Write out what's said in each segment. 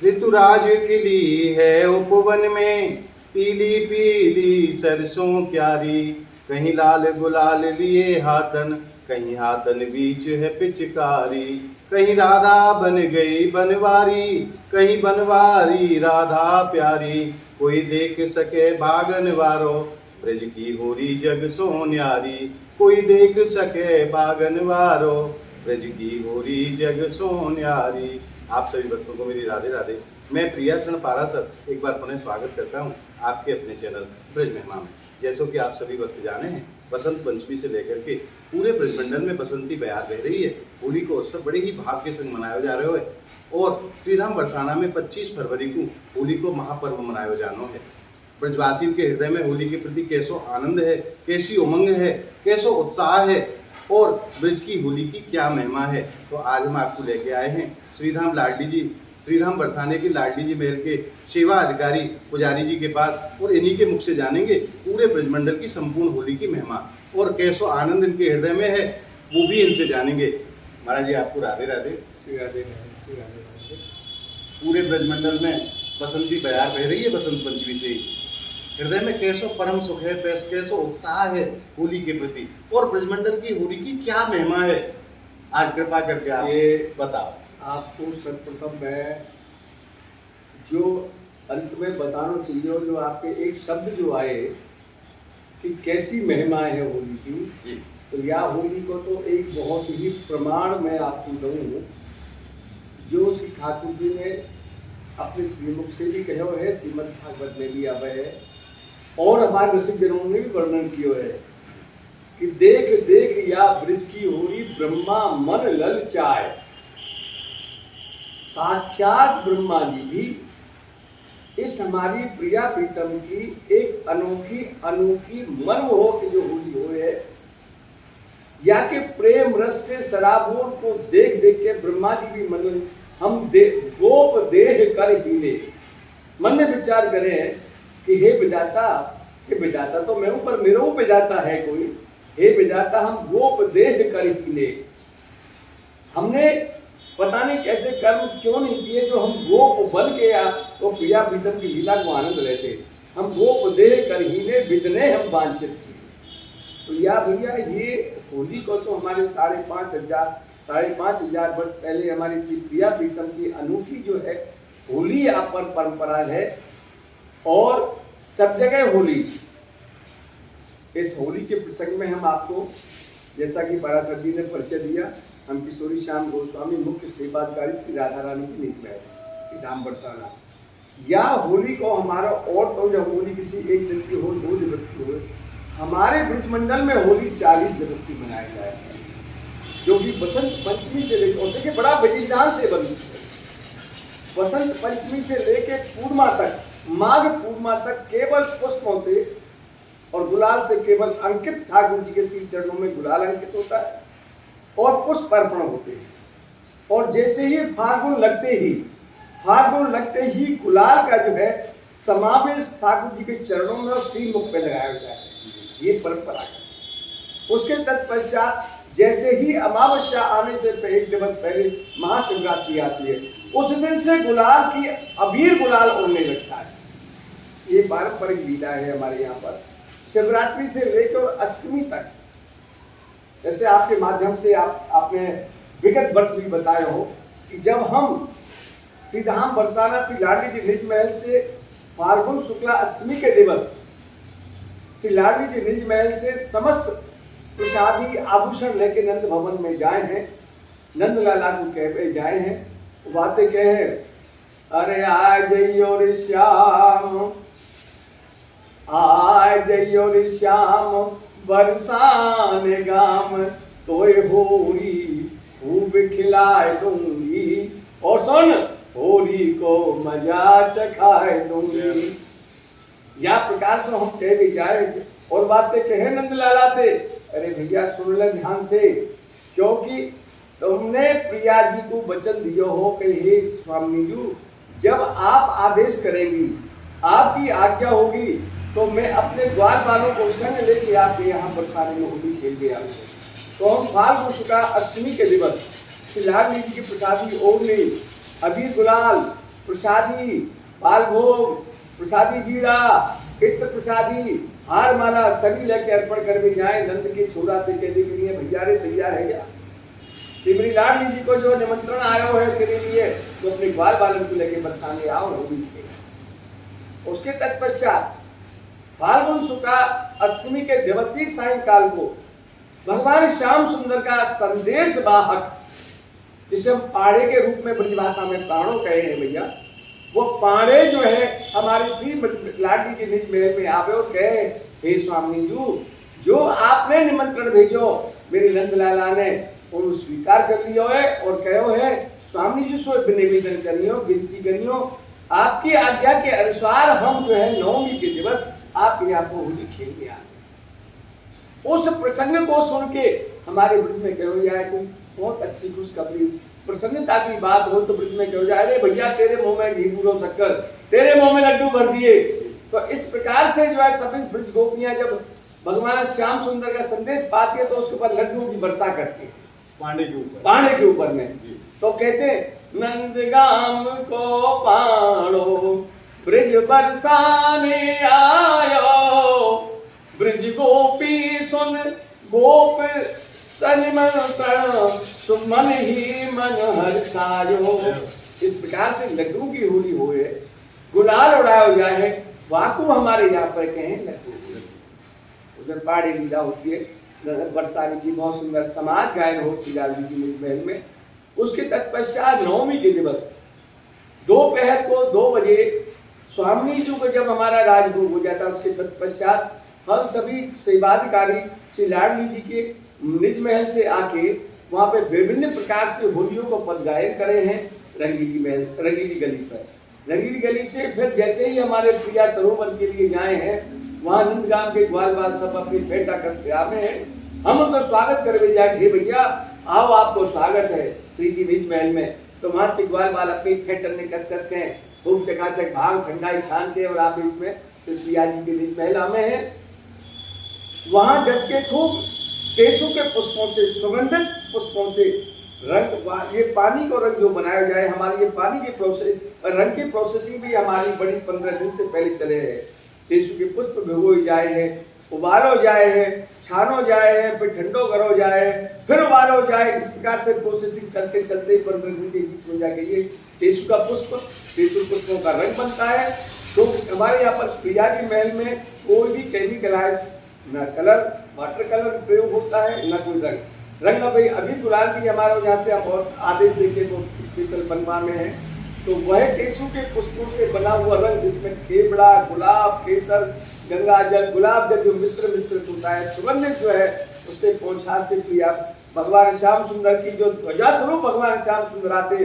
ऋतुराज खिली है उपवन में, पीली पीली सरसों क्यारी। कहीं लाल गुलाल लिए हाथन, कहीं हाथन बीच है पिचकारी। कहीं राधा बन गई बनवारी, कहीं बनवारी राधा प्यारी। कोई देख सके बागन वारो, ब्रज की होरी जग सो न्यारी। कोई देख सके बागन वारो, ब्रज की होरी जग सो न्यारी। आप सभी भक्तों को मेरी राधे राधे। मैं प्रिया शरण पारासर एक बार पुनः स्वागत करता हूं आपके अपने चैनल ब्रज महिमा में। जैसो कि आप सभी भक्त जाने हैं, बसंत पंचमी से लेकर के पूरे ब्रजमंडल में बसंती बयार बह रही है। होली को उत्सव बड़े ही भाव के संग मनाया जा रहे है और श्रीधाम बरसाना में 25 फरवरी को होली को महापर्व मनाया जानो है। ब्रजवासी के हृदय में होली के प्रति कैसो आनंद है, कैसी उमंग है, कैसो उत्साह है और ब्रज की होली की क्या महिमा है। तो आज हम आपको लेके आए हैं श्रीधाम लाडली जी, श्रीधाम बरसाने की लाडली जी महल के सेवा अधिकारी पुजारी जी के पास और इन्हीं के मुख से जानेंगे पूरे ब्रजमंडल की संपूर्ण होली की महिमा और कैसो आनंद इनके हृदय में है, वो भी इनसे जानेंगे। महाराज जी आपको राधे राधे। श्री राधे राधे, श्री राधे राधे। पूरे ब्रजमंडल में बसंती बयार बह रही है बसंत पंचमी से ही। हृदय में कैसो परम सुख है, कैसो उत्साह है होली के प्रति और ब्रजमंडल की होली की क्या महिमा है, आज कृपा करके आप ये बताओ। आपको सर्वप्रथम मैं जो अंत में बताना चाहिए और जो आपके एक शब्द जो आए कि कैसी महिमा है होली की जी। तो यह होली को तो एक बहुत ही प्रमाण मैं आपको दूँ जो श्री ठाकुर जी ने अपने श्रीमुख से भी कहो है, श्रीमद् भागवत में भी आवे है और हमारे रसिक जनों ने भी वर्णन किया है कि देख देख या ब्रज की होली ब्रह्मा मन ललचाए। साक्षात ब्रह्मा जी भी इस हमारी प्रिया प्रीतम की एक अनोखी अनूठी मनमोहक जो होली हो है या के प्रेम रस से सराबोर को देख देख के ब्रह्मा जी भी मन हम गोप देह कर हीले मन में विचार करें कि हे विधाता तो मैं हूं पर मेरे ऊपर विधाता है कोई। हे विधाता हम गोप देह कर हीले, हमने पता नहीं कैसे कर्म क्यों नहीं किए जो हम गोप बन के या तो प्रिया प्रीतम की लीला को आनंद लेते। हम गोप देह कर हीले विदने हम वांछित किए। तो या भैया ये होली को तो हमारे 5,500 वर्ष पहले हमारी श्री प्रिया प्रीतम की अनूठी जो है होली पर परंपरा है और सब जगह होली। इस होली के प्रसंग में हम आपको जैसा कि पाराशर जी ने परिचय दिया, हम किशोरी श्याम गोस्वामी मुख्य सेवाधिकारी श्री राधा रानी जी नीति में श्री धाम बरसाना। या होली को हमारा और तो जब होली किसी एक दिन की हो 2 दिवस की हो, हमारे ब्रजमंडल में होली 40 दिवस की मनाया जाएगा जो कि बसंत पंचमी से लेकर देखिए बड़ा विधिविधान से बनती है। बसंत पंचमी से लेकर पूर्णिमा तक, माघ पूर्णिमा तक केवल पुष्पों से और गुलाल से केवल अंकित ठाकुर जी के श्री चरणों में गुलाल अंकित होता है और पुष्प अर्पण होते हैं। और जैसे ही फाल्गुन लगते ही गुलाल का जो है समावेश ठाकुर जी के चरणों में और श्री मुख पे लगाया जाता है, ये परंपरा है। उसके तत्पश्चात जैसे ही अमावस्या आने से 1 दिवस पहले महाशिवरात्रि आती है, उस दिन से गुलाल की अबीर गुलाल उड़ने लगता है। ये पारंपरिक लीला है हमारे यहाँ पर शिवरात्रि से लेकर अष्टमी तक। जैसे आपके माध्यम से आपने विगत वर्ष भी बताया हो कि जब हम श्रीधाम बरसाना श्री लाडली जी निज महल से फाल्गुन शुक्ला अष्टमी के दिवस श्री लाडली जी निज महल से समस्त प्रसादी आभूषण लेके नंद भवन में जाए हैं, नंदलाला को कह जाए हैं, बातें कहे अरे आ जइयो रे श्याम, आ जइयो रे श्याम बरसाने गाम तोय होली खूब खिलाए दूंगी और सुन होली को मजा चखाए दूंगी। या प्रकार से हम कह भी जाए और बातें कहे नंदलाला थे, अरे भैया सुन ले ध्यान से, क्योंकि तुमने प्रिया जी को वचन दिया हो कि हे स्वामी जी जब आप आदेश करेंगी, आपकी आज्ञा होगी तो मैं अपने ग्वाल वालों को संग लेके आपके यहाँ बरसाने में होली खेल गया। तो हम फाल्गुन शुक्ला अष्टमी के दिवस श्री लाडली जी की प्रसादी ओढ़ने अबीर गुलाल प्रसादी बालभोग, प्रसादी बीड़ा, इत्र प्रसादी, हार माला सभी लेके अर्पण कर भी जाए। नंद के छोरा थे कहने के लिए भैया रे तैयार है क्या? सिमरी लाडली जी को जो निमंत्रण आया है तेरे लिए, तो अपने ग्वाल बालन को लेके बरसाने आओ होली खेल। उसके तत्पश्चात फाल्गुन शुक्ला अष्टमी के दिवसीय सायंकाल को भगवान श्याम सुंदर का संदेश वाहक, जिसे हम पाड़े के रूप में ब्रजभाषा में प्राणों कहे हैं भैया, वो पाड़े जो है हमारे श्री लाडली जी निज महल में आवे और कहे, हे स्वामी जी, जो आपने निमंत्रण भेजो मेरे नंद लाला ने और स्वीकार कर लियो है और कहो है स्वामी जी सो निवेदन करियो, विनती करियो, आपकी आज्ञा के अनुसार हम जो है नवमी के दिवस आपके यहाँ को होली खेलने आ गए। उस प्रसंग को सुन के हमारे ब्रज में कहो जाए कोई बहुत अच्छी खुशखबरी प्रसन्नता की बात हो तो ब्रज में कहो जाए, अरे भैया तेरे मुंह में घी पूरो शक्कर, तेरे मुंह में लड्डू भर दिए। तो इस प्रकार से जो है सभी ब्रज गोपियां जब भगवान श्याम सुंदर का संदेश पाती है तो उसके ऊपर लड्डू की वर्षा करती है पांडे के ऊपर में। तो कहते नंदगाम को पाणो ब्रज बरसाने आयो, ब्रज गोपी सुन गोप सनिमंत्रण सुमन ही मन हर्षायो। इस प्रकार से लड्डू की होली होए, गुलाल उड़ाया जाए, वाकु हमारे यहाँ पर कहें लड्डू। उस दिन पाड़ी लीला होती है, बरसाने की बहुत सुंदर समाज गायन हो श्री लाडली जी निज महल में। उसके तत्पश्चात नवमी के दिवस दोपहर को 2 बजे स्वामी जी को जब हमारा राजभोग हो जाता है, उसके तत्पश्चात हम सभी सेवाधिकारी श्री लाडली जी के निज महल से आके वहाँ पे विभिन्न प्रकार से होलियों को पद गायन करे हैं रंगीली महल, रंगीली गली पर। रंगीली गली से फिर जैसे ही हमारे प्रिया सरोवर के लिए जाए हैं, वहाँ नंदगाम के ग्वाल बाल सब अपनी फेटा कस के आवे हैं, हम उनका स्वागत कर जाए, हे भैया आओ आपको स्वागत है श्री जी निज महल में। तो वहाँ से ग्वाल बाल अपनी फेटन में कस के खूब चकाचक भाग ठंडाई छान के और आप इसमें श्री प्रिया जी के निज महल आवे हैं। वहाँ डट के खूब केसु के पुष्पों से, सुगंधित पुष्पों से रंग, ये पानी को रंग जो बनाया जाए, हमारी ये पानी की प्रोसेस रंग की प्रोसेसिंग भी हमारी बड़ी 15 दिन से पहले चले हैं। केसु के पुष्प भिगोई जाए है, उबालो जाए है, छानो जाए है, फिर ठंडो करो जाए, फिर उबालो जाए। इस प्रकार से प्रोसेसिंग चलते चलते 15 दिन के बीच में जाके ये केसु का पुष्प, केसु पुष्पों का रंग बनता है। तो हमारे यहाँ पर प्रिया जी महल में कोई भी केमिकलाइज न कलर, वाटर कलर प्रयोग होता है, न कोई रंग। रंग अभी गुलाल भी हमारे यहाँ से बहुत आदेश देके तो स्पेशल बनवा में है। तो वह केसु के पुष्पों से बना हुआ रंग, जिसमें केवड़ा, गुलाब, केसर, गंगा जल, गुलाब जल जो मित्र मिश्रित होता है, सुगंधित जो है, उससे पौछा से प्रिया भगवान श्याम सुंदर की जो ध्वजा स्वरूप भगवान श्याम सुंदर आते,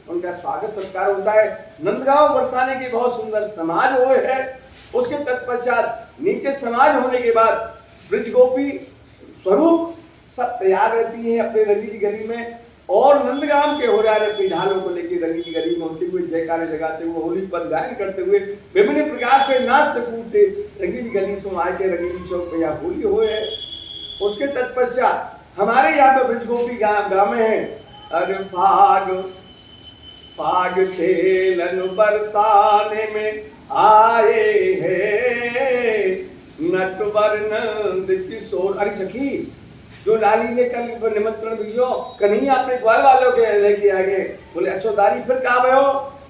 उनका स्वागत सत्कार होता है। नंदगांव बरसाने की बहुत सुंदर समाज हुए है। उसके तत्पश्चात नीचे समाज होने के बाद ब्रज गोपी स्वरूप सब तैयार रहती हैं अपने रंगीली गली में, और नंदगाम के हो रहे पिढालों को लेकर रंगीली गली में होते हुए जयकारे लगाते हुए होली पद गायन करते हुए विभिन्न प्रकार से नाचते कूदते रंगीली गली से आए के रंगीली चौक पे यहाँ होली हुए है। उसके तत्पश्चात हमारे यहाँ पे ब्रज गोपी गाँव में है, अरे फाग खेलन बरसाने में आए हैं नटवर नंद किशोर। अरे सखी, जो लाली ने कल निमंत्रण दियो कन्हैया अपने ग्वाल वालों के लेके आ गए, बोले अच्छो दारी फिर कहा भयो,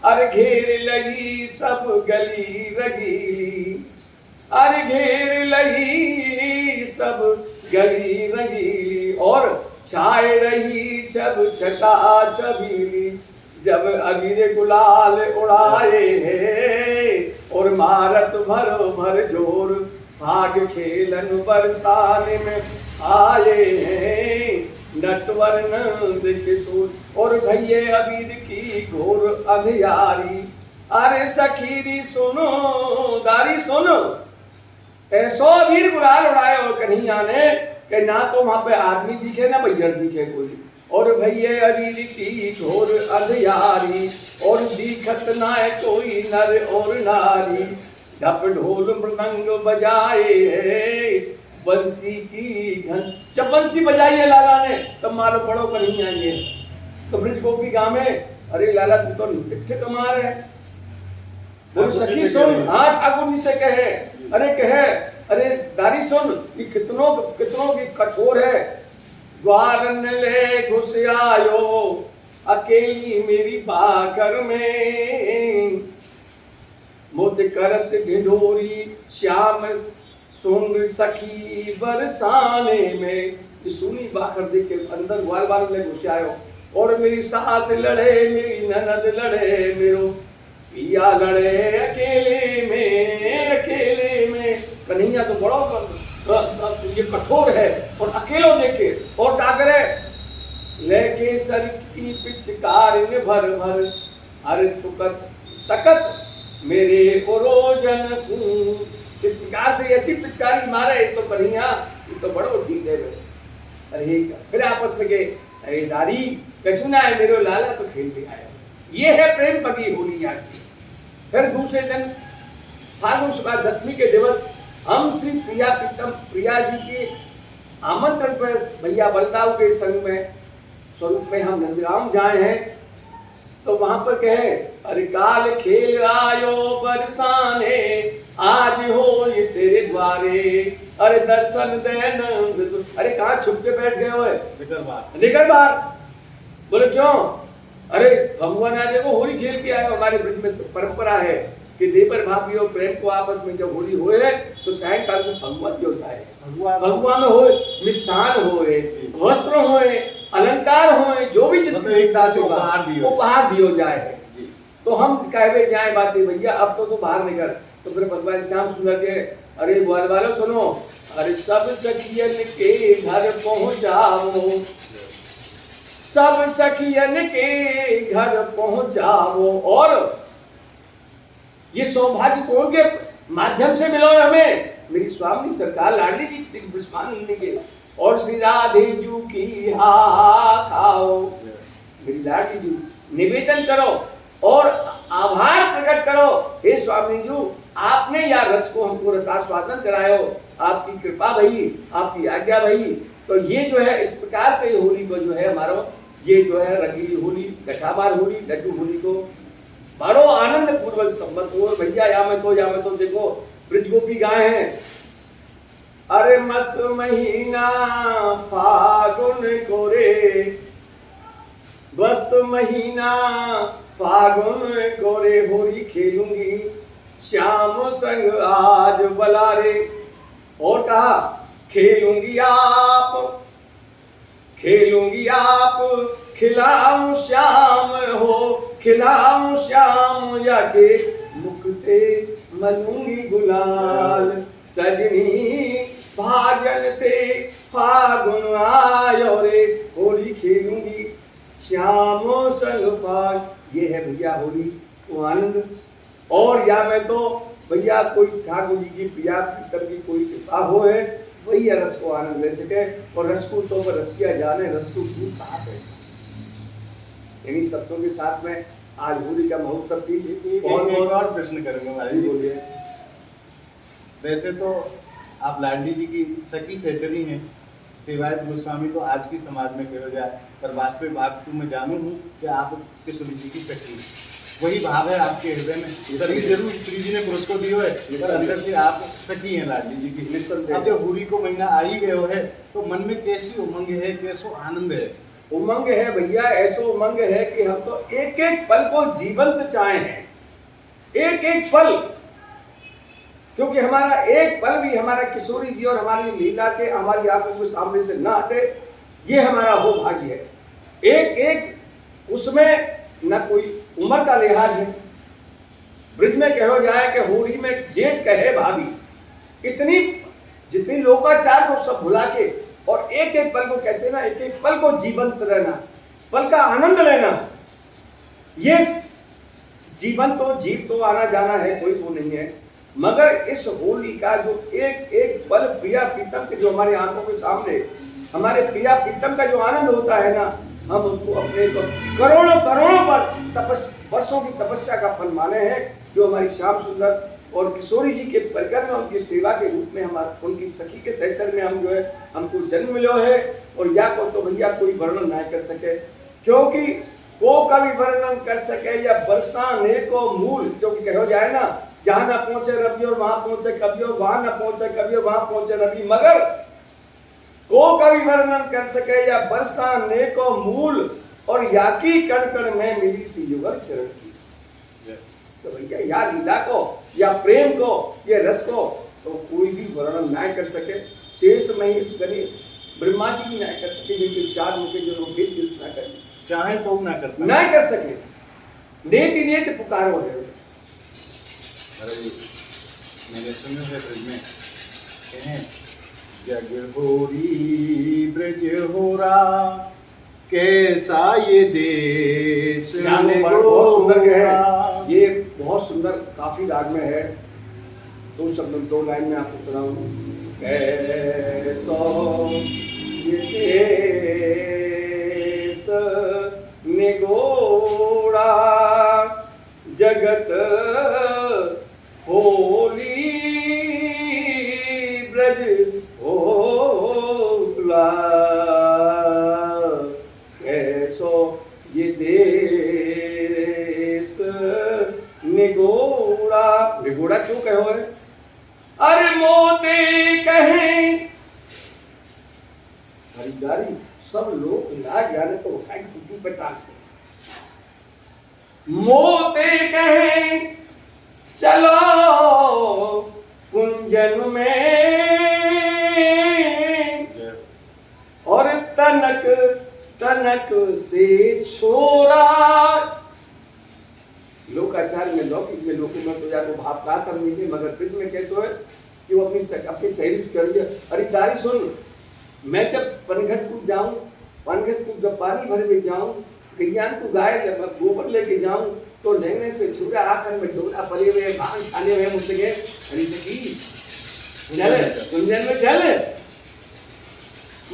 अरे घेर लगी सब गली रंगीली, अरे घेर लगी सब गली रंगीली, और छाए रही छब छटा छबीली, जब अबीर गुलाल उड़ाए हैं और मारत भरो भर जोर, भाग खेलन बरसाने में आए हैं नटवर नंद किशोर, और भैये अबीर की घोर अंधियारी, अरे सखीरी सुनो दारी सुनो। ऐसो अबीर गुलाल उड़ाए और कन्हैया ने कि ना तो वहां पे आदमी दिखे ना भैयर दिखे कोई, और भैये अबीर की घोर अंधियारी, और दिखत ना है कोई नर और नारी, ढप ढोल मृदंग बजाए है बंसी की घन। जब बंसी बजाई है लाला ने तब मालूम पड़ो कन्हैया ये। तो ब्रज गोपी गाँव में, अरे लाला तू तो नित्य कमार है, बोलो सखी सुन, हाँ ठाकुर जी से कहे, अरे कहे, अरे दारी सुन, ये कितनों कितनों की कठोर है। द्वार न ले घुस आयो अकेली मेरी बाकर में, मुद करत ढिढोरी श्याम सुन सखी बरसाने में। ये सुनी बाकर देख के अंदर ग्वाल बार में घुस आयो, और मेरी सास लड़े, मेरी ननद लड़े, मेरो पिया लड़े अकेले में। कन्हैया तो बड़ा ये कठोर है, और अकेलो देखे, और क्या करे, लेके सर की पिचकारी में भर भर, अरे तुकर तकत मेरे ओरोजन को। इस प्रकार से ऐसी पिचकारी मारे तो कन्हैया, ये तो बड़ो ठीक है। अरे फिर आपस में गए, अरे नारी कछुना है मेरो लाला तो खेल के आया। ये है प्रेम पकी होली यहाँ की। फिर दूसरे दिन फाल्गुन शुक्ल दशमी के दिवस हम श्री प्रिया जी के आमंत्रण पर भैया बलदाऊ के संग में स्वरूप में हम नंदगांव जाए हैं। तो वहां पर कहे, अरे काल खेल आयो बरसाने, आज हो ये तेरे द्वारे, अरे दर्शन दे नंद। अरे कहाँ छुप के बैठ गए हो? निकल बाहर। बोले क्यों? अरे भगवान आज देखो होली खेल के आए। हमारे ब्रज में परंपरा है कि देवर भाभी और प्रेम को आपस में जब होली होए तो सायंकाल को भगवा दियो जाए। भगवा में होए, मिष्ठान होए, वस्त्र होए, अलंकार होए, जो भी जिस तरीका से उपहार दियो जाए। तो हम कहवे जाए बातें भैया अब तो बाहर निकल। तो फिर भगवान श्याम सुंदर के, अरे ग्वाल वालों सुनो, अरे सब सखियन के घर पहुंचाओ, सब सखियन के घर पहुंचाओ, और ये सौभाग्य कौन के माध्यम से मिलो हमें? मेरी स्वामी सरकार लाडली जी सिंह ब्रह्मान लेने के, और श्री राधे जू की हा खाओ। मेरी लाडली जी निवेदन करो और आभार प्रकट करो, हे स्वामी जी आपने या रस को हमको रसास्वादन करायो, आपकी कृपा भई, आपकी आज्ञा भई। तो ये जो है इस प्रकार से होली को जो है हमारा ये जो है रंगीली होली, गठाबार होली, लड्डू होली को बड़ो आनंद पूर्वक सम्मत हो। भैया या में तो देखो ब्रज गोपी गाए हैं, अरे मस्त महीना फागुन को रे, मस्त महीना फागुन को रे, होली खेलूंगी श्याम संग आज बलारे। ओटा खेलूंगी आप खिलाऊं श्याम हो, खिलाऊं श्याम जाके मुक्ते मनूंगी गुलाल। सजनी भाजन ते फागुन आयो रे, होली खेलूंगी श्याम संग पास। ये है भैया होली को आनंद। और या मैं तो भैया कोई ठाकुर जी की प्रिया प्रीतम की कोई कृपा हो है, वही रस को आनंद ले सके। और रस को तो रसिया जाने, रस को दूर कहाँ पहचाने। इन्हीं शब्दों के साथ में आज होली का महोत्सव की एक और प्रश्न करूंगा भाई। बोलिए। वैसे तो आप लाडली जी की सखी सहचरी हैं, सेवायत गोस्वामी तो आज की समाज में कहो जाए, पर वास्तविक भाव तो मैं जानू हूँ कि आप किशोरी जी की सखी, वही भाव है आपके हृदय में। शरीर जरूर श्री जी ने पुरुष को दियो है, पर अंदर से आप सखी हैं लाडली जी की। अब जब होली को महीना आ ही गयो है तो मन में कैसी उमंग है, कैसो आनंद है? उमंग है भैया, ऐसो उमंग है कि हम तो एक एक पल को जीवंत चाहे हैं, एक एक पल। क्योंकि हमारा एक पल भी हमारा किशोरी जी और हमारी लीला के हमारी आंखों के सामने से ना हटे, ये हमारा वो भाग्य है। एक एक उसमें न कोई उम्र का लिहाज है। ब्रज में कहो जाए कि होली में जेठ कहे भाभी, इतनी जितनी लोकाचार को सब भुला के और एक एक पल को कहते ना, एक एक पल को जीवंत रहना, पल का आनंद लेना। ये जीवन तो जीव तो आना जाना है, कोई वो नहीं है, मगर इस होली का जो एक एक पल प्रिया प्रीतम के जो हमारे आंखों के सामने हमारे प्रिया प्रीतम का जो आनंद होता है ना, हम उसको अपने तो करोड़ों करोड़ों पर वर्षों की तपस्या का फल माने हैं। जो हमारी श्याम सुंदर और किशोरी जी के परिकर में उनकी सेवा के रूप में हमारे उनकी सखी के सहचर में हम जो है हमको जन्म मिलो है। और या को तो भैया कोई वर्णन ना कर सके, क्योंकि को कवि वर्णन कर सके या बरसाने को मूल, जो कि कहो जाए ना, जहां ना पहुंचे रवि और वहां पहुंचे कवि, और वहां ना पहुंचे कवि और वहां पहुंचे रवि, मगर को कवि वर्णन कर सके या बरसाने को मूल, और या की कण कण में मिली सी युगल चरण की। तो भैया या लीला को या प्रेम को या रस को तो कोई भी वर्णन ना कर सके। शेष महेश गणेश ब्रह्मा जी भी ना कर सके, जिनके चार मुखे जो लोग वेद व्यास ना कर, चाहे तो ना करता ना कर सके। नेति नेति पुकारो है। अरे मैंने सुना है ब्रज में कहें, जग होरी ब्रज होरा, कैसा ये देश बहुत सुंदर है, ये बहुत सुंदर काफी राग में है। दो शब्द दो लाइन में आपको सुनाऊं। कैसो ये देश निगोड़ा, जगत होली ब्रज होला, कैसो ये देश निगोड़ा। निगोड़ा क्यों कहो है? अरे मोते कहें हरिदारी, सब लोग ना जाने तो उठाए खुशी पे टांगते। मोते कहें चलो कुंजन में, और तनक तनक से छोरा। लोकाचार में लौकिक में लोगों में तो जाको भाव का समझेंगे, मगर ब्रज में कैसे है कि वो अपनी सहेली से कर दिया। अरे तारी सुन, मैं जब पनघट को जाऊं, पनघट को जब पानी भर में जाऊं, गैयान को गाय गोबर लेके जाऊं, तो लेने से छुरा आखन में डोरा पड़े हुए भांग छाने हुए मुझसे गए। अरे सकी चले कुंजन में चले।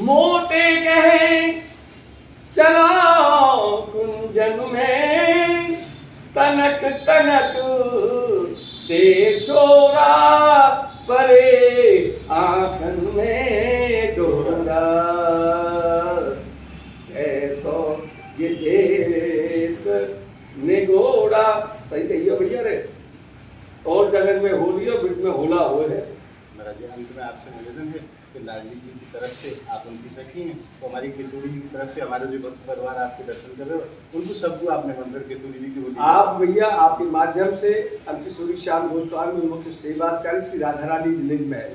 मोते कहे चलो कुंजन में, तनक तनक से छोरा, परे आंखन में डोरा। ऐसो ये देश निगोड़ा। सही कहिए भैया रे। और जगत में होली और ब्रज में होला हो है। महाराज जी, अंत में आपसे निवेदन है कि लालजी जी की तरफ से आप उनकी सखी हैं, तो हमारी किशोरी जी की तरफ से हमारे जो भक्त परिवार आपके दर्शन कर रहे हो, उनको सबको आपने मंदिर किशोरी जी की होली। आप भैया आपके माध्यम से किशोरी श्याम गोस्वामी मुख्य सेवाकारी श्री राधा रानी जिलेज में है,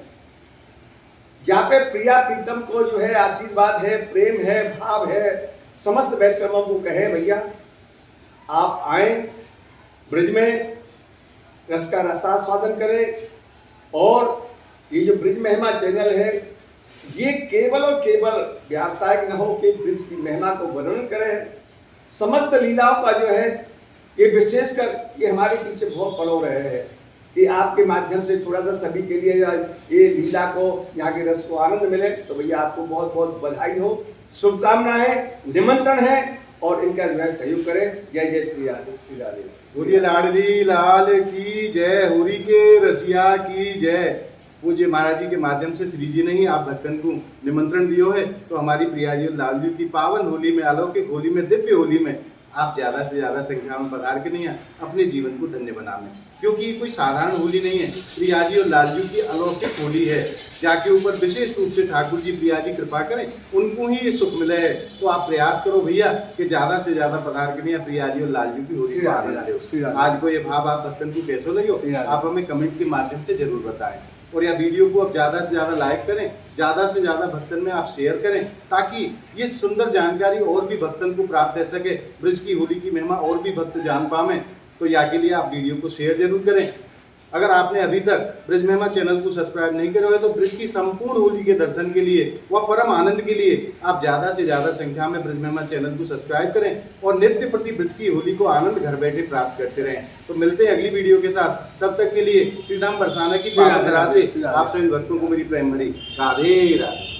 जहाँ पे प्रिया प्रीतम को जो है आशीर्वाद है, प्रेम है, भाव है। समस्त वैष्णवों को कहे भैया आप आए ब्रज में, रस का रसास्वादन करें। और ये जो ब्रज महिमा चैनल है, ये केवल और केवल व्यावसायिक न हो कि ब्रज की महिमा को वर्णन करें। समस्त लीलाओं का जो है ये विशेषकर ये हमारे पीछे बहुत पड़ो रहे हैं कि आपके माध्यम से थोड़ा सा सभी के लिए ये लीला को, यहाँ के रस को आनंद मिले। तो भैया आपको बहुत बहुत बधाई हो, शुभकामनाएं, निमंत्रण है, और इनका जो है सहयोग करें। जय जय श्री राधे श्री राधे। बोलिए लाडली लाल की जय, होरी के रसिया की जय। पूज्य महाराज जी के माध्यम से श्री जी ने ही आप भक्तन को निमंत्रण दियो है, तो हमारी प्रिया जी लाल जी की पावन होली में, अलौकिक होली में, दिव्य होली में आप ज़्यादा से ज़्यादा संख्या में पधार के नहीं अपने जीवन को धन्य बनाने, क्योंकि कोई साधारण होली नहीं है। प्रिया जी और लाल जी की अलौकिक होली है, जाके ऊपर विशेष रूप से ठाकुर जी प्रिया जी कृपा करें, उनको ही ये सुख मिले है। तो आप प्रयास करो भैया कि ज़्यादा से ज़्यादा पधार के नहीं प्रिया जी और लाल जी की होली को आनंद लो। आज को ये भाव आप भक्तन को कैसे लगे, आप हमें कमेंट के माध्यम से जरूर बताएं। और यह वीडियो को आप ज़्यादा से ज़्यादा लाइक करें, ज़्यादा से ज़्यादा भक्तन में आप शेयर करें, ताकि ये सुंदर जानकारी और भी भक्तन को प्राप्त हो सके, ब्रज की होली की महिमा और भी भक्त जान पाएं। तो या के लिए आप वीडियो को शेयर जरूर करें। अगर आपने अभी तक ब्रज महिमा चैनल को सब्सक्राइब नहीं किया है, तो ब्रज की संपूर्ण होली के दर्शन के लिए व परम आनंद के लिए आप ज़्यादा से ज़्यादा संख्या में ब्रज महिमा चैनल को सब्सक्राइब करें और नित्य प्रति ब्रज की होली को आनंद घर बैठे प्राप्त करते रहें। तो मिलते हैं अगली वीडियो के साथ, तब तक के लिए श्रीधाम बरसाना की पावन धरा से आप सभी भक्तों को मेरी प्रेम भरी राधे राधे।